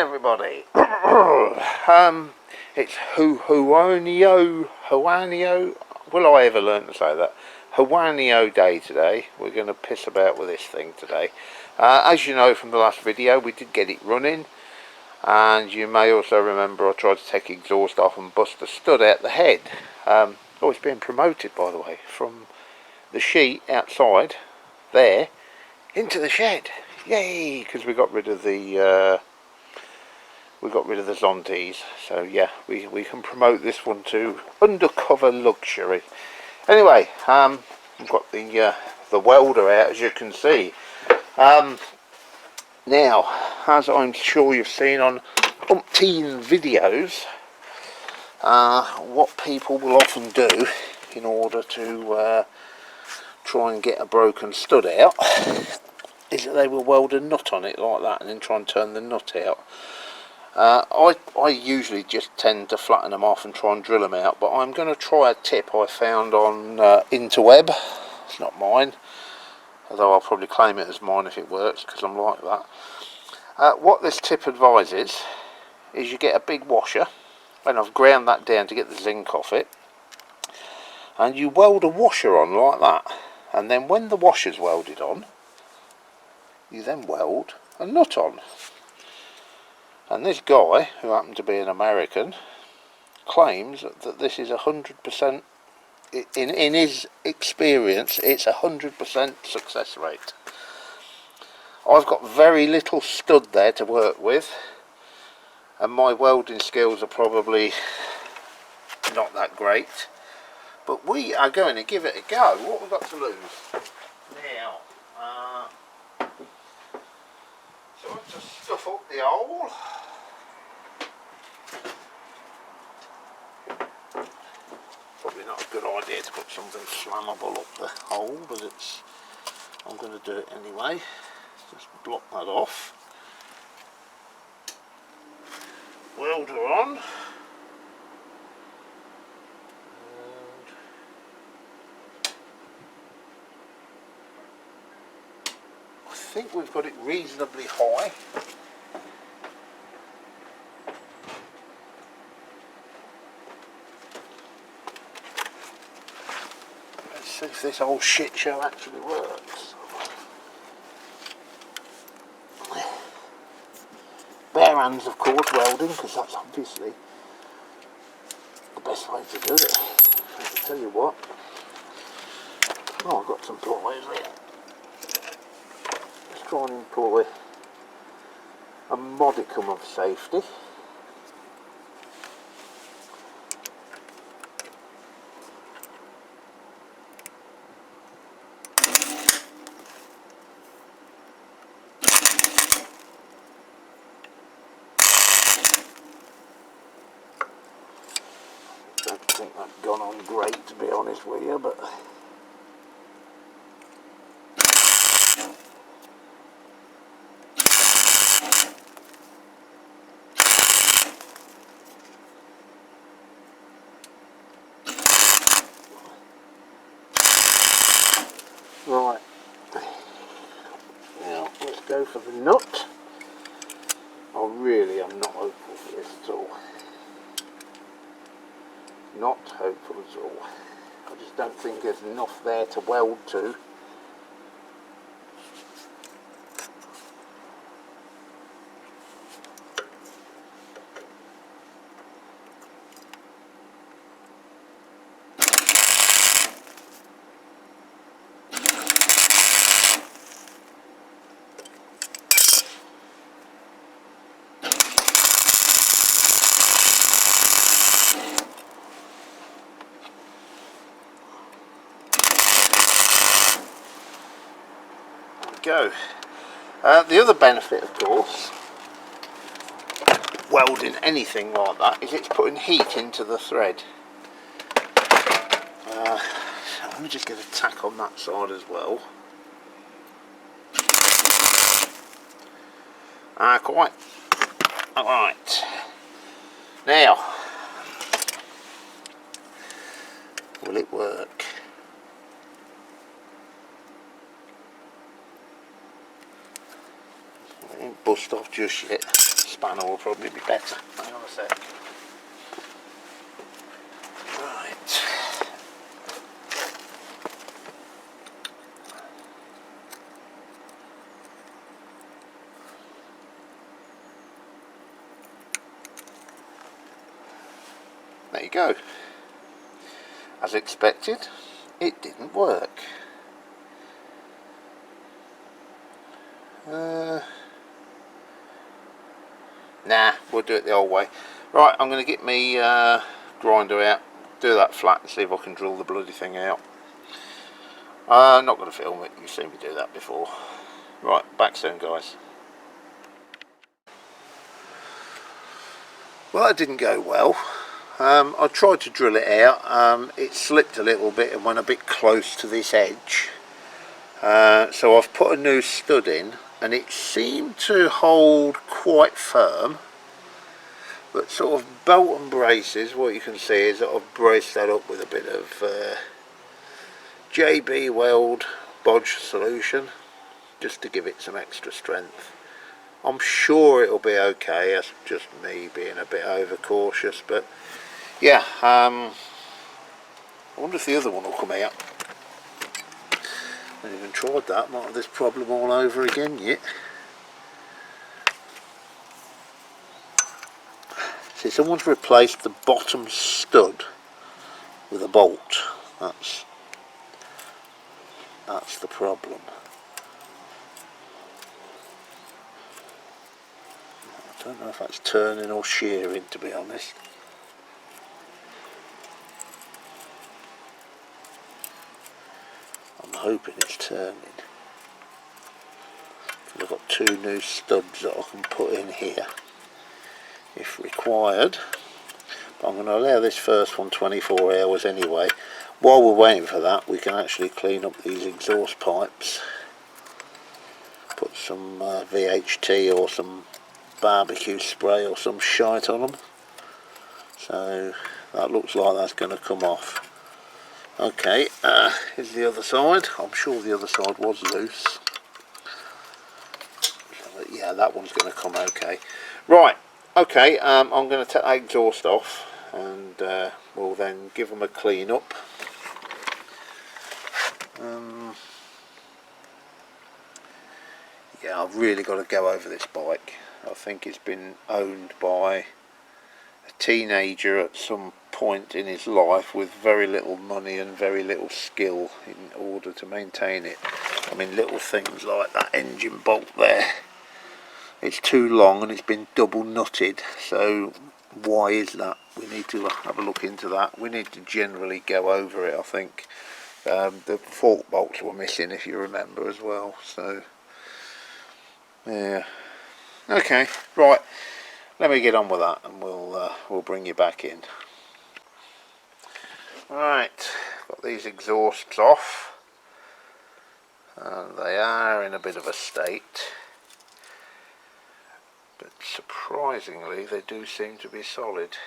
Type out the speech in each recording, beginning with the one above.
everybody. It's Huoniao, will I ever learn to say that? Huoniao Day today. We're going to piss about with this thing today. As you know from the last video, we did get it running, and you may also remember I tried to take exhaust off and bust the stud out the head. Oh, it's being promoted, by the way, from the sheet outside there into the shed. Yay! Because we got rid of the Zontes, so yeah, we can promote this one to undercover luxury. Anyway, we've got the welder out, as you can see. Now, as I'm sure you've seen on umpteen videos, what people will often do in order to try and get a broken stud out is that they will weld a nut on it like that and then try and turn the nut out. I usually just tend to flatten them off and try and drill them out, but I'm going to try a tip I found on interweb. It's not mine, although I'll probably claim it as mine if it works, because I'm like that. What this tip advises is you get a big washer, and I've ground that down to get the zinc off it, and you weld a washer on like that, and then when the washer's welded on, you then weld a nut on. And this guy, who happened to be an American, claims that this is 100%, in his experience, it's 100% success rate. I've got very little stud there to work with, and my welding skills are probably not that great, but we are going to give it a go. What have we got to lose? Now, so I'll just stuff up the hole. Probably not a good idea to put something flammable up the hole, but I'm going to do it anyway. Just block that off. Welder on. I think we've got it reasonably high. Let's see if this whole shit show actually works. Bare hands, of course, welding, because that's obviously the best way to do it. I'll tell you what. Oh, I've got some pliers here. Let's try and employ a modicum of safety. I don't think that's gone on great, to be honest with you, but right, now let's go for the nut. I really am not hopeful for this at all. Not hopeful at all. I just don't think there's enough there to weld to. Go. The other benefit, of course, welding anything like that is it's putting heat into the thread. Let me just get a tack on that side as well. Quite. Alright. Now, will it work? It ain't bust off just yet. spanner will probably be better. Hang on a sec. Right. There you go. As expected, it didn't work. Nah, we'll do it the old way. Right, I'm going to get me grinder out, do that flat and see if I can drill the bloody thing out. I'm not going to film it, you've seen me do that before. Right, back soon guys. Well, that didn't go well. I tried to drill it out, it slipped a little bit and went a bit close to this edge. So I've put a new stud in and it seemed to hold quite firm, but sort of belt and braces, what you can see is that I've braced that up with a bit of JB Weld bodge solution just to give it some extra strength. I'm sure it'll be okay, that's just me being a bit overcautious, but yeah, I wonder if the other one will come out. I haven't even tried that, might have this problem all over again yet. See, someone's replaced the bottom stud with a bolt. That's the problem. I don't know if that's turning or shearing, to be honest. I'm hoping it's turning. I've got two new studs that I can put in here if required. But I'm going to allow this first one 24 hours anyway. While we're waiting for that, we can actually clean up these exhaust pipes. Put some VHT or some barbecue spray or some shite on them. So that looks like that's going to come off. Okay, here's the other side. I'm sure the other side was loose. Yeah, that one's going to come okay. Right, okay, I'm going to take the exhaust off and we'll then give them a clean up. Yeah, I've really got to go over this bike. I think it's been owned by a teenager at some point in his life with very little money and very little skill in order to maintain it. I mean, little things like that engine bolt there, it's too long and it's been double nutted, so why is that? We need to have a look into that. We need to generally go over it, I think. The fork bolts were missing, if you remember, as well, so yeah. Okay, right, let me get on with that and we'll bring you back in. Right, got these exhausts off and they are in a bit of a state, but surprisingly they do seem to be solid.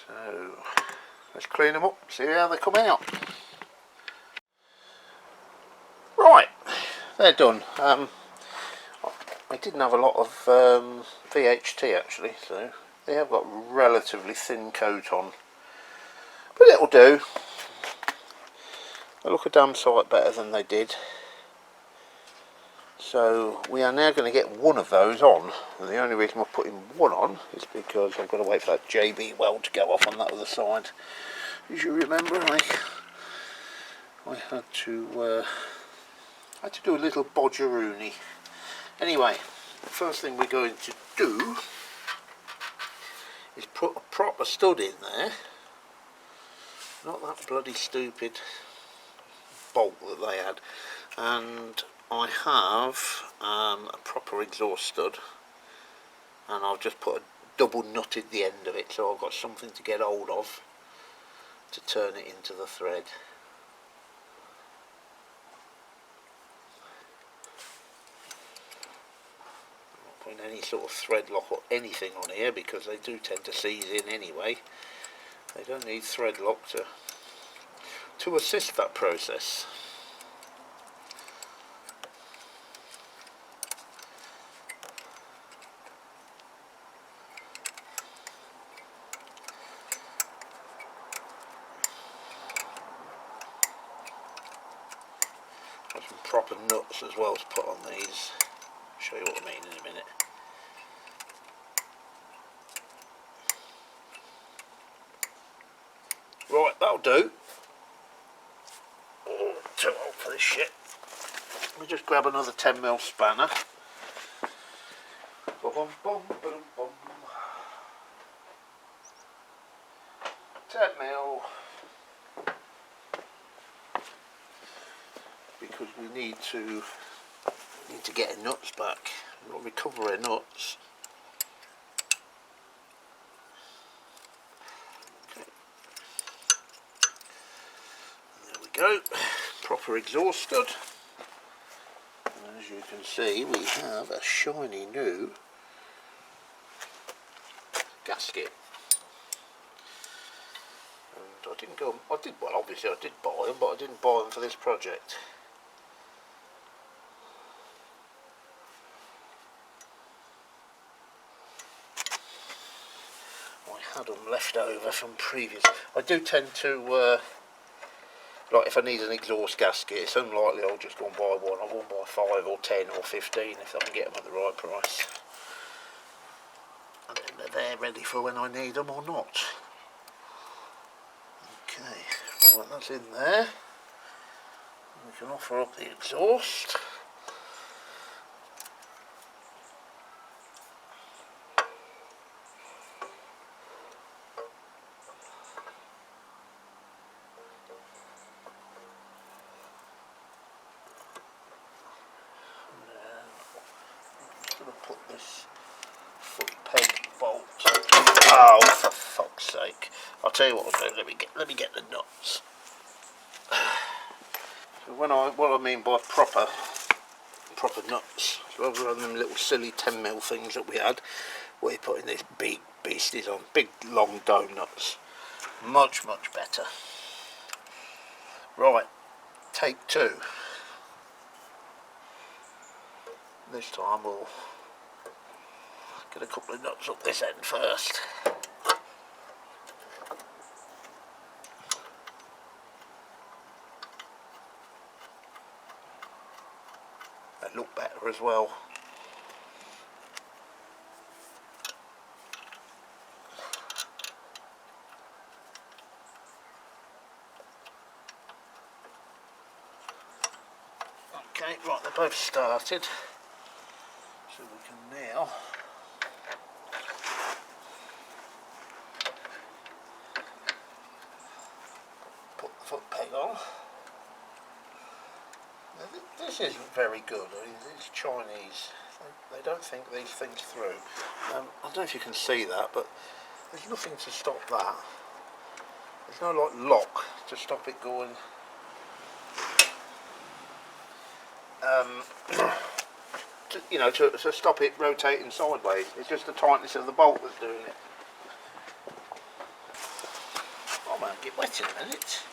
So let's clean them up, see how they come out. Right, they're done. I didn't have a lot of VHT actually, so they have got relatively thin coat on, but it'll do. They look a damn sight better than they did. So we are now going to get one of those on, and the only reason we're putting one on is because I've got to wait for that JB weld to go off on that other side. As you remember, I had to do a little bodgeroony. Anyway, the first thing we're going to do is put a proper stud in there, not that bloody stupid bolt that they had. And I have a proper exhaust stud, and I've just put a double nutted the end of it, so I've got something to get hold of to turn it into the thread. I'm not putting any sort of thread lock or anything on here because they do tend to seize in anyway. They don't need thread lock to assist that process. proper nuts as well to put on these. I'll show you what I mean in a minute. Right, that'll do. Oh, too old for this shit. Let me just grab another 10mm spanner. Boom, boom, boom, boom. 10mm. Because we need to get our nuts back. We've got to recover our nuts. Okay. There we go. Proper exhaust stud. And as you can see, we have a shiny new gasket. And I didn't go. Well, obviously I did buy them, but I didn't buy them for this project. I had them left over from previous. I do tend to, like if I need an exhaust gasket, it's unlikely I'll just go and buy one. I won't buy 5 or 10 or 15 if I can get them at the right price. And then they're there ready for when I need them or not. Okay, right, that's in there. We can offer up the exhaust. Put this foot peg bolt. Oh, for fuck's sake! I'll tell you what I'll do. Let me get the nuts. So what I mean by proper nuts, rather than them little silly 10mm things that we had, we're putting these big beasties on, big long donuts. Much better. Right, take 2. This time we'll get a couple of nuts up this end first. They look better as well. Okay, right, they're both started. So we can now put the foot peg on. Now, this isn't very good. I mean, these Chinese, they don't think these things through. I don't know if you can see that, but there's nothing to stop that. There's no like lock to stop it going. To stop it rotating sideways. It's just the tightness of the bolt that's doing it. I might get wet in a minute.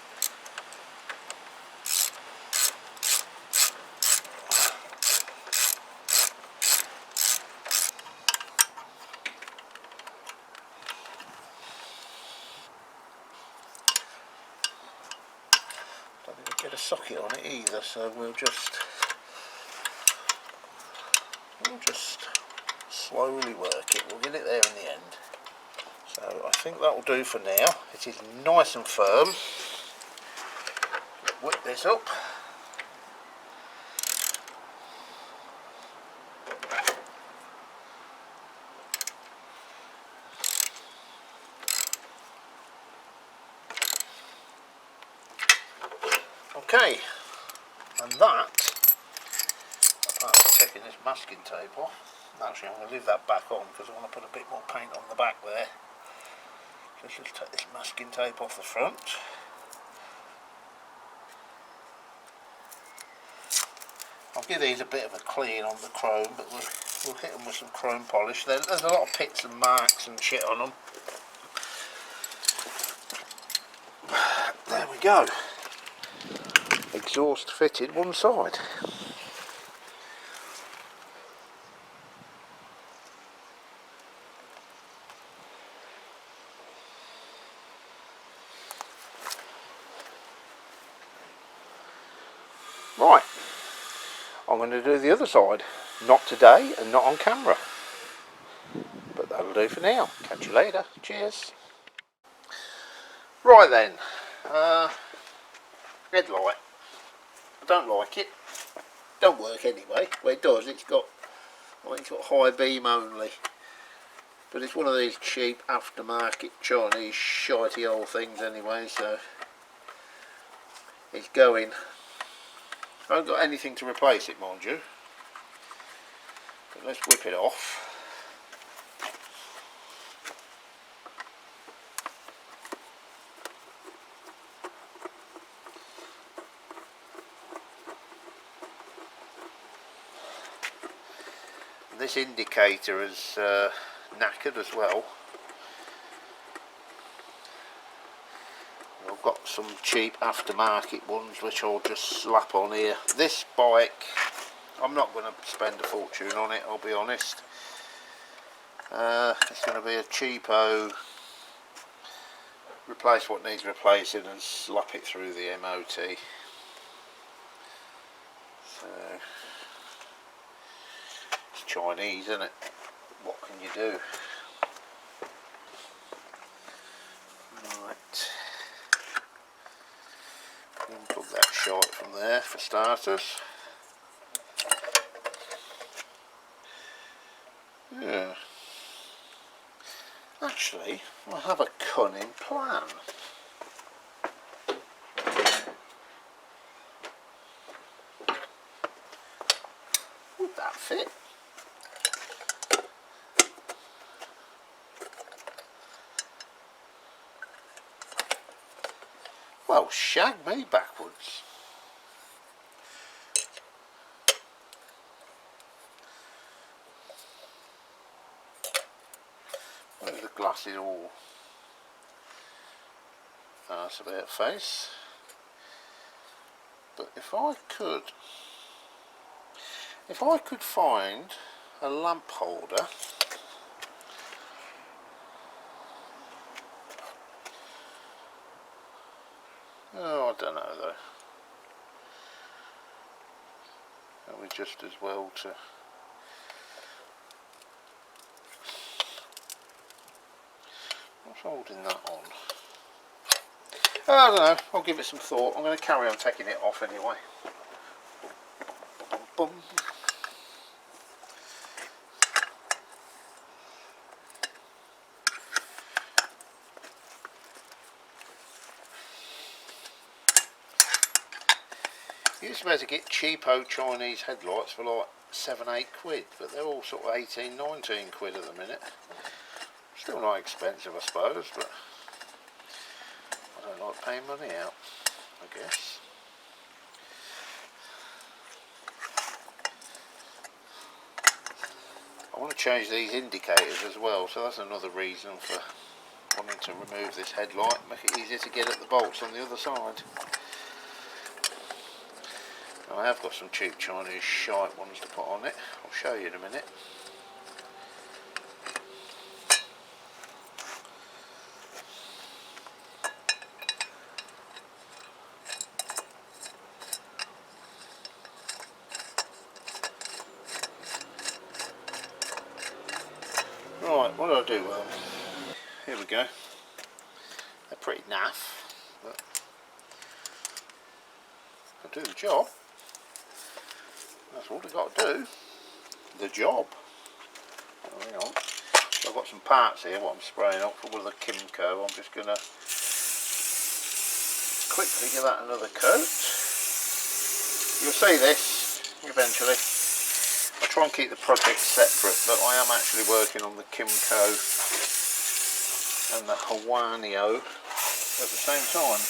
Don't think I'll get a socket on it either, so we'll just slowly work it. We'll get it there in the end. So I think that will do for now. It is nice and firm. Whip this up. Okay, and that's taking this masking tape off. Actually, I'm going to leave that back on because I want to put a bit more paint on the back there. Let's just take this masking tape off the front. I'll give these a bit of a clean on the chrome, but we'll hit them with some chrome polish. There's a lot of pits and marks and shit on them. There we go. Exhaust fitted one side. Right, going to do the other side. Not today and not on camera. But that'll do for now. Catch you later. Cheers. Right then. Headlight. I don't like it. Don't work anyway. Well, it does. It's got, I think it's got high beam only. But it's one of these cheap aftermarket Chinese shitey old things anyway, so it's going. I haven't got anything to replace it, mind you. But let's whip it off. This indicator is knackered as well. I've got some cheap aftermarket ones which I'll just slap on here. This bike, I'm not going to spend a fortune on it, I'll be honest. It's going to be a cheapo, replace what needs replacing and slap it through the MOT. So, it's Chinese, isn't it? What can you do? Right. Unplug that shite from there for starters. Yeah. Actually, I have a cunning plan. Would that fit? Well, shag me backwards. Where's the glasses all? That's about face. But if I could find a lamp holder oh, I don't know though. That would just as well to what's holding that on? I don't know, I'll give it some thought. I'm going to carry on taking it off anyway. Boom, boom. You used to be able to get cheapo Chinese headlights for like 7-8 quid, but they're all sort of 18-19 quid at the minute. Still not expensive, I suppose, but I don't like paying money out, I guess. I want to change these indicators as well, so that's another reason for wanting to remove this headlight, make it easier to get at the bolts on the other side. Now, I have got some cheap Chinese shite ones to put on it, I'll show you in a minute. Right, what do I do? Well, here we go. They're pretty naff, but they'll do the job. That's all they've got to do. The job. Oh, hang on. So I've got some parts here, what I'm spraying off with the Kimco. I'm just going to quickly give that another coat. You'll see this eventually. I try and keep the projects separate, but I am actually working on the Kimco and the Huoniao at the same time.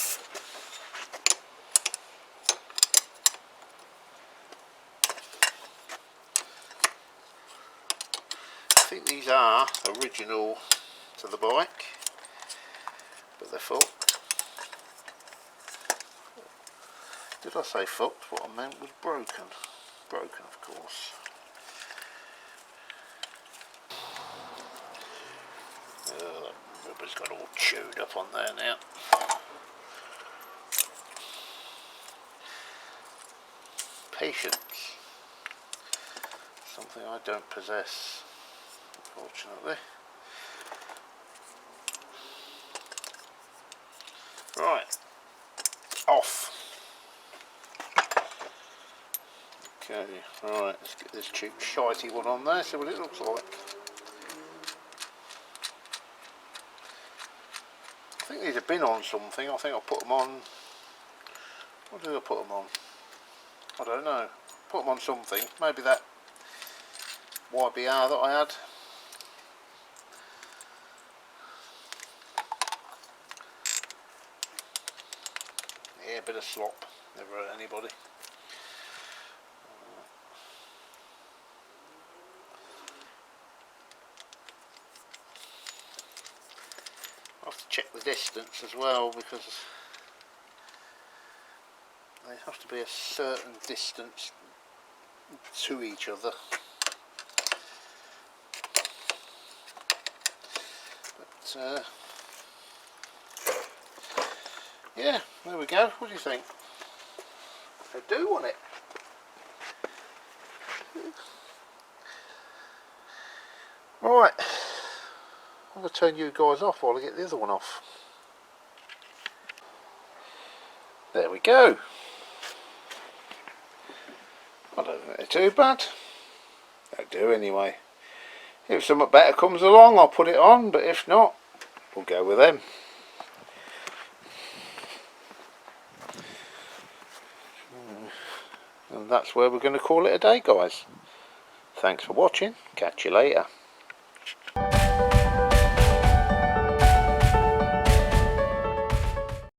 I think these are original to the bike, but they're fucked. Did I say fucked? What I meant was broken. Broken, of course. The rubber's got all chewed up on there now. Patience. something I don't possess, unfortunately. Right, off. Okay, right, let's get this cheap shitey one on there, see what it looks like. I think these have been on something. I think I put them on. What did I put them on? I don't know. Put them on something. Maybe that YBR that I had. Yeah, a bit of slop. Never hurt anybody. I'll have to check the distance as well, because they have to be a certain distance to each other. But yeah, there we go. What do you think? I do want it. Right, I'm going to turn you guys off while I get the other one off. There we go. I don't think they're too bad. They'll do anyway. If something better comes along, I'll put it on, but if not, we'll go with them. And that's where we're going to call it a day, guys. Thanks for watching. Catch you later.